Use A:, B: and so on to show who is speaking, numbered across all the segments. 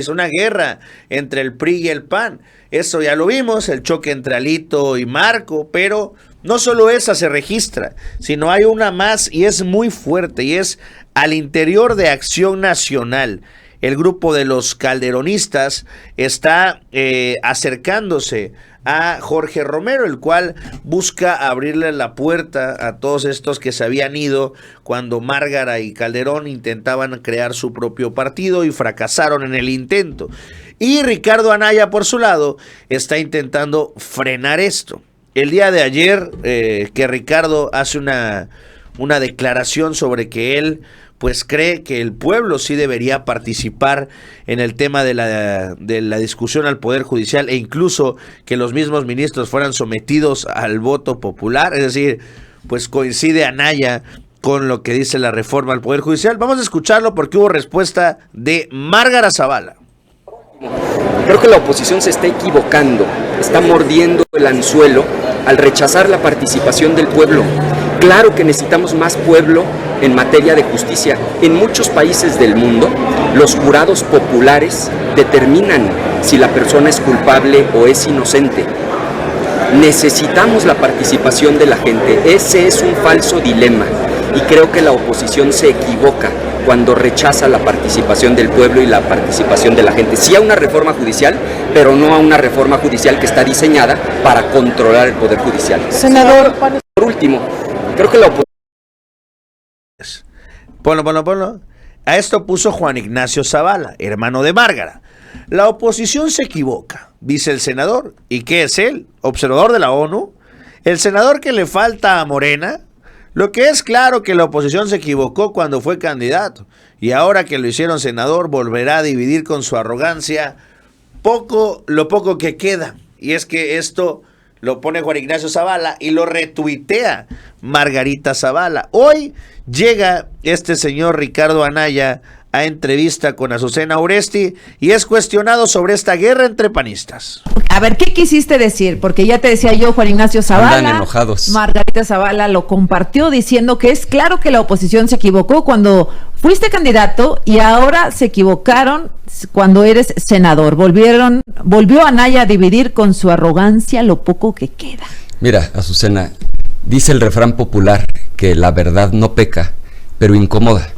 A: Es una guerra entre el PRI y el PAN. Eso ya lo vimos, el choque entre Alito y Marco, pero no solo esa se registra, sino hay una más y es muy fuerte, y es al interior de Acción Nacional. El grupo de los calderonistas está acercándose a Jorge Romero, el cual busca abrirle la puerta a todos estos que se habían ido cuando Márgara y Calderón intentaban crear su propio partido y fracasaron en el intento. Y Ricardo Anaya, por su lado, está intentando frenar esto. El día de ayer que Ricardo hace una declaración sobre que él pues cree que el pueblo sí debería participar en el tema de la discusión al Poder Judicial, e incluso que los mismos ministros fueran sometidos al voto popular. Es decir, pues coincide Anaya con lo que dice la reforma al Poder Judicial. Vamos a escucharlo porque hubo respuesta de Márgara Zavala.
B: Creo que la oposición se está equivocando, está mordiendo el anzuelo al rechazar la participación del pueblo. Claro que necesitamos más pueblo en materia de justicia. En muchos países del mundo, los jurados populares determinan si la persona es culpable o es inocente. Necesitamos la participación de la gente. Ese es un falso dilema y creo que la oposición se equivoca cuando rechaza la participación del pueblo y la participación de la gente. Sí a una reforma judicial, pero no a una reforma judicial que está diseñada para controlar el Poder Judicial.
C: Senador,
B: por último, creo que la oposición...
A: Ponlo. A esto puso Juan Ignacio Zavala, hermano de Márgara. La oposición se equivoca, dice el senador. ¿Y qué es él? ¿Observador de la ONU? ¿El senador que le falta a Morena? Lo que es claro que la oposición se equivocó cuando fue candidato, y ahora que lo hicieron senador volverá a dividir con su arrogancia lo poco que queda. Y es que esto lo pone Juan Ignacio Zavala y lo retuitea Margarita Zavala. Hoy llega este señor Ricardo Anaya a entrevista con Azucena Oresti y es cuestionado sobre esta guerra entre panistas.
C: A ver, ¿qué quisiste decir? Porque ya te decía yo, Juan Ignacio Zavala,
D: andan enojados.
C: Margarita Zavala lo compartió diciendo que es claro que la oposición se equivocó cuando fuiste candidato y ahora se equivocaron cuando eres senador. Volvió Anaya a dividir con su arrogancia lo poco que queda.
D: Mira, Azucena, dice el refrán popular que la verdad no peca, pero incomoda.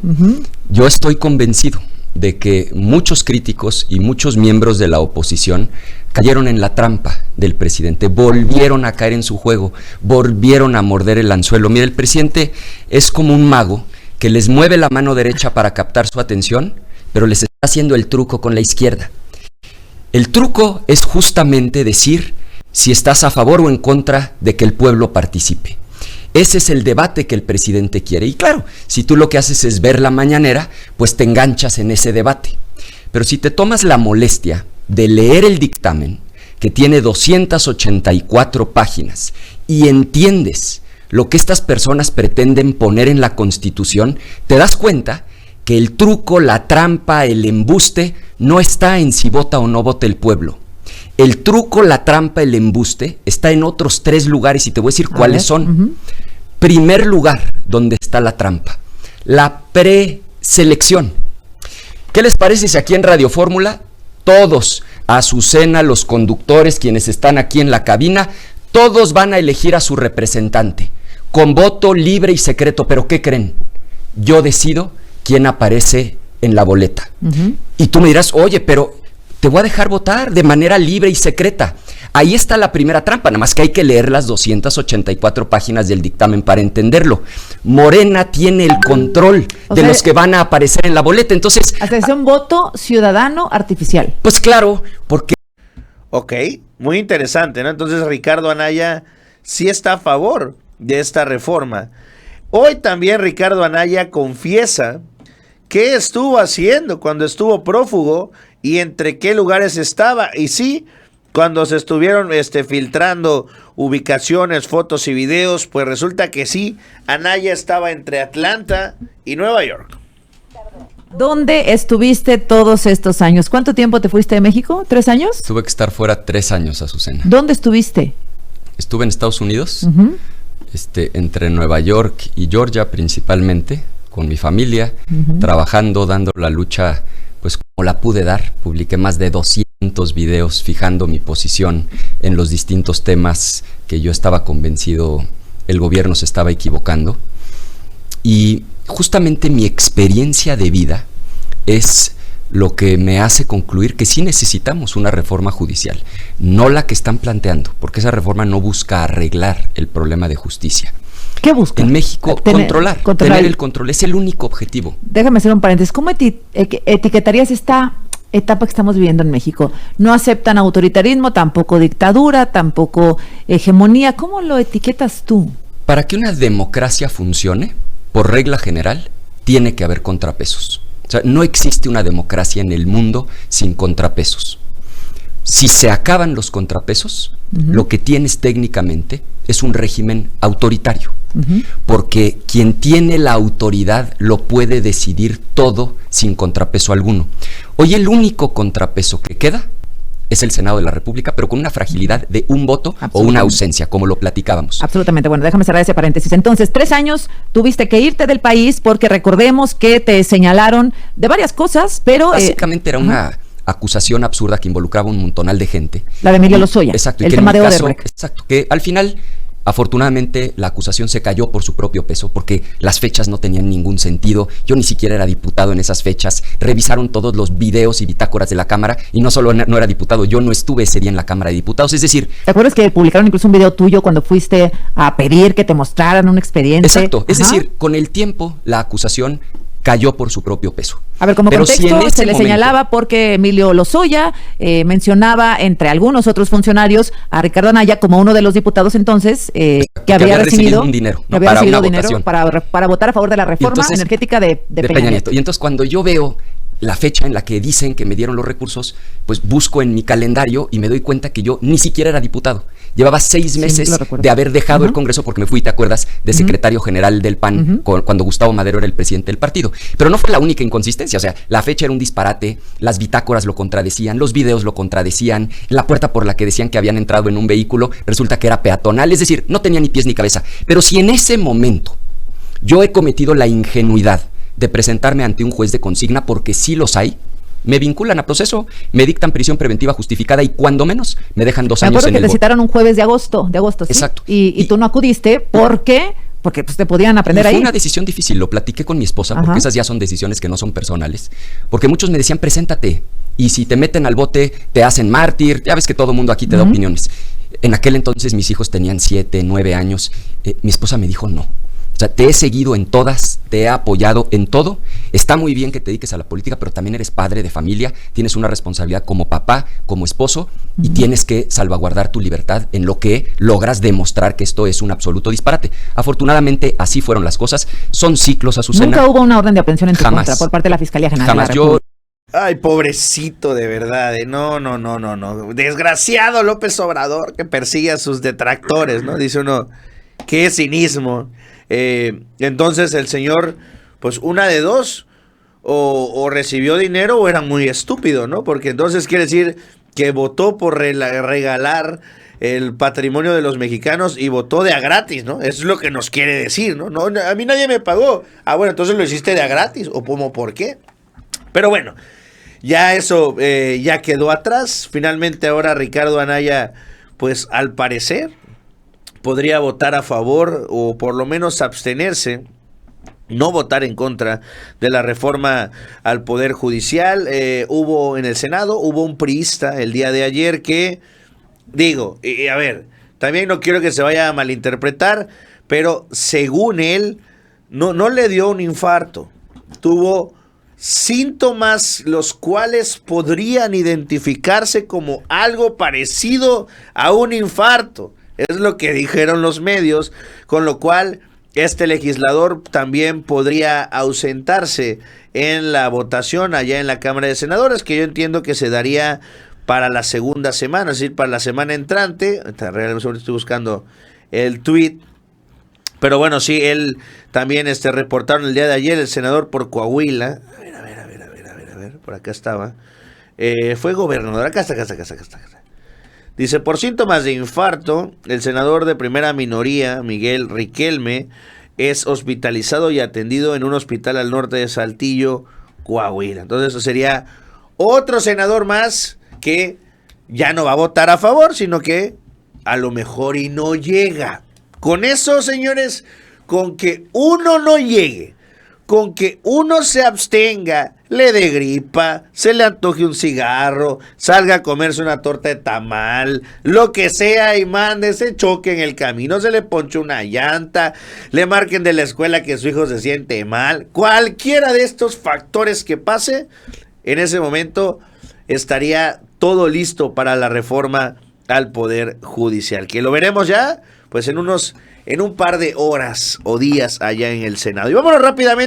D: Yo estoy convencido de que muchos críticos y muchos miembros de la oposición cayeron en la trampa del presidente, volvieron a caer en su juego, volvieron a morder el anzuelo. Mira, el presidente es como un mago que les mueve la mano derecha para captar su atención, pero les está haciendo el truco con la izquierda. El truco es justamente decir si estás a favor o en contra de que el pueblo participe. Ese es el debate que el presidente quiere. Y claro, si tú lo que haces es ver la mañanera, pues te enganchas en ese debate. Pero si te tomas la molestia de leer el dictamen, que tiene 284 páginas, y entiendes lo que estas personas pretenden poner en la Constitución, te das cuenta que el truco, la trampa, el embuste, no está en si vota o no vota el pueblo. El truco, la trampa, el embuste está en otros 3 lugares y te voy a decir cuáles son. Primer lugar donde está la trampa, la preselección. ¿Qué les parece si aquí en Radio Fórmula todos, Azucena, los conductores, quienes están aquí en la cabina, todos van a elegir a su representante con voto libre y secreto? ¿Pero qué creen? Yo decido quién aparece en la boleta. Y tú me dirás, oye, pero te voy a dejar votar de manera libre y secreta. Ahí está la primera trampa, nada más que hay que leer las 284 páginas del dictamen para entenderlo. Morena tiene el control de los que van a aparecer en la boleta, entonces...
C: Hasta es un voto ciudadano artificial.
D: Pues claro, porque...
A: Ok, muy interesante, ¿no? Entonces Ricardo Anaya sí está a favor de esta reforma. Hoy también Ricardo Anaya confiesa qué estuvo haciendo cuando estuvo prófugo y entre qué lugares estaba. Y sí, cuando se estuvieron filtrando ubicaciones, fotos y videos, pues resulta que sí, Anaya estaba entre Atlanta y Nueva York.
C: ¿Dónde estuviste todos estos años? ¿Cuánto tiempo te fuiste de México? ¿3 años?
D: Tuve que estar fuera 3 años, Azucena.
C: ¿Dónde estuviste?
D: Estuve en Estados Unidos, entre Nueva York y Georgia principalmente, con mi familia, trabajando, dando la lucha pues como la pude dar. Publiqué más de 200 videos fijando mi posición en los distintos temas que yo estaba convencido el gobierno se estaba equivocando. Y justamente mi experiencia de vida es lo que me hace concluir que sí necesitamos una reforma judicial, no la que están planteando, porque esa reforma no busca arreglar el problema de justicia.
C: ¿Qué busca?
D: En México, controlar, tener el control, es el único objetivo.
C: Déjame hacer un paréntesis. ¿Cómo etiquetarías esta etapa que estamos viviendo en México? No aceptan autoritarismo, tampoco dictadura, tampoco hegemonía. ¿Cómo lo etiquetas tú?
D: Para que una democracia funcione, por regla general, tiene que haber contrapesos. O sea, no existe una democracia en el mundo sin contrapesos. Si se acaban los contrapesos, lo que tienes técnicamente es un régimen autoritario, porque quien tiene la autoridad lo puede decidir todo sin contrapeso alguno. Hoy el único contrapeso que queda es el Senado de la República, pero con una fragilidad de un voto o una ausencia, como lo platicábamos.
C: Absolutamente. Bueno, déjame cerrar ese paréntesis. Entonces, 3 años tuviste que irte del país porque recordemos que te señalaron de varias cosas, pero...
D: Básicamente era una acusación absurda que involucraba un montonal de gente.
C: La de Emilio Lozoya.
D: Exacto.
C: El tema de Odebrecht.
D: Exacto. Que al final... Afortunadamente la acusación se cayó por su propio peso porque las fechas no tenían ningún sentido. Yo ni siquiera era diputado en esas fechas. Revisaron todos los videos y bitácoras de la Cámara y no solo no era diputado, yo no estuve ese día en la Cámara de Diputados. Es decir...
C: ¿Te acuerdas que publicaron incluso un video tuyo cuando fuiste a pedir que te mostraran un expediente?
D: Exacto. Es decir, con el tiempo la acusación cayó por su propio peso.
C: A ver, como contexto, se le señalaba porque Emilio Lozoya mencionaba, entre algunos otros funcionarios, a Ricardo Anaya como uno de los diputados entonces que había recibido
D: un dinero,
C: que había recibido dinero para votar a favor de la reforma energética de Peña Nieto.
D: Y entonces cuando yo veo la fecha en la que dicen que me dieron los recursos, pues busco en mi calendario y me doy cuenta que yo ni siquiera era diputado. Llevaba 6 meses de haber dejado el Congreso porque me fui, ¿te acuerdas?, de secretario general del PAN cuando Gustavo Madero era el presidente del partido. Pero no fue la única inconsistencia, o sea, la fecha era un disparate, las bitácoras lo contradecían, los videos lo contradecían, la puerta por la que decían que habían entrado en un vehículo resulta que era peatonal, es decir, no tenía ni pies ni cabeza. Pero si en ese momento yo he cometido la ingenuidad de presentarme ante un juez de consigna, porque sí los hay, me vinculan a proceso, me dictan prisión preventiva justificada y cuando menos me dejan 2 años en el bote. Me acuerdo
C: que te citaron un jueves de agosto, ¿sí?
D: Exacto.
C: Y tú no acudiste, ¿por qué? Porque pues, te podían aprender ahí.
D: Fue una decisión difícil, lo platiqué con mi esposa, porque esas ya son decisiones que no son personales, porque muchos me decían, preséntate, y si te meten al bote, te hacen mártir, ya ves que todo el mundo aquí te da opiniones. En aquel entonces mis hijos tenían 7, 9 años, mi esposa me dijo no. O sea, te he seguido en todas, te he apoyado en todo. Está muy bien que te dediques a la política, pero también eres padre de familia, tienes una responsabilidad como papá, como esposo, y tienes que salvaguardar tu libertad en lo que logras demostrar que esto es un absoluto disparate. Afortunadamente, así fueron las cosas. Son ciclos, Azucena.
C: Nunca hubo una orden de aprehensión en tu contra por parte de la Fiscalía General de la República.
A: Ay, pobrecito, de verdad. No. Desgraciado López Obrador que persigue a sus detractores, ¿no? Dice uno, qué cinismo. Entonces el señor, pues una de dos, o recibió dinero o era muy estúpido, ¿no? Porque entonces quiere decir que votó por regalar el patrimonio de los mexicanos y votó de a gratis, ¿no? Eso es lo que nos quiere decir, ¿no? No, a mí nadie me pagó. Ah, bueno, entonces lo hiciste de a gratis, o como, ¿por qué? Pero bueno, ya eso ya quedó atrás. Finalmente ahora Ricardo Anaya, pues al parecer podría votar a favor o por lo menos abstenerse, no votar en contra de la reforma al Poder Judicial. Hubo en el Senado, hubo un priista el día de ayer que, digo, a ver, también no quiero que se vaya a malinterpretar, pero según él, no le dio un infarto, tuvo síntomas los cuales podrían identificarse como algo parecido a un infarto. Es lo que dijeron los medios, con lo cual este legislador también podría ausentarse en la votación allá en la Cámara de Senadores, que yo entiendo que se daría para la segunda semana, es decir, para la semana entrante. Realmente estoy buscando el tweet, pero bueno, sí, él también reportaron el día de ayer, el senador por Coahuila, a ver, por acá estaba, fue gobernador, acá está. Dice, por síntomas de infarto, el senador de primera minoría, Miguel Riquelme, es hospitalizado y atendido en un hospital al norte de Saltillo Coahuila. Entonces eso sería otro senador más que ya no va a votar a favor, sino que a lo mejor y no llega. Con eso, señores, con que uno no llegue, con que uno se abstenga, le dé gripa, se le antoje un cigarro, salga a comerse una torta de tamal, lo que sea, y mande, se choque en el camino, se le ponche una llanta, le marquen de la escuela que su hijo se siente mal, cualquiera de estos factores que pase, en ese momento estaría todo listo para la reforma al Poder Judicial, que lo veremos ya, pues en un par de horas o días allá en el Senado. Y vámonos rápidamente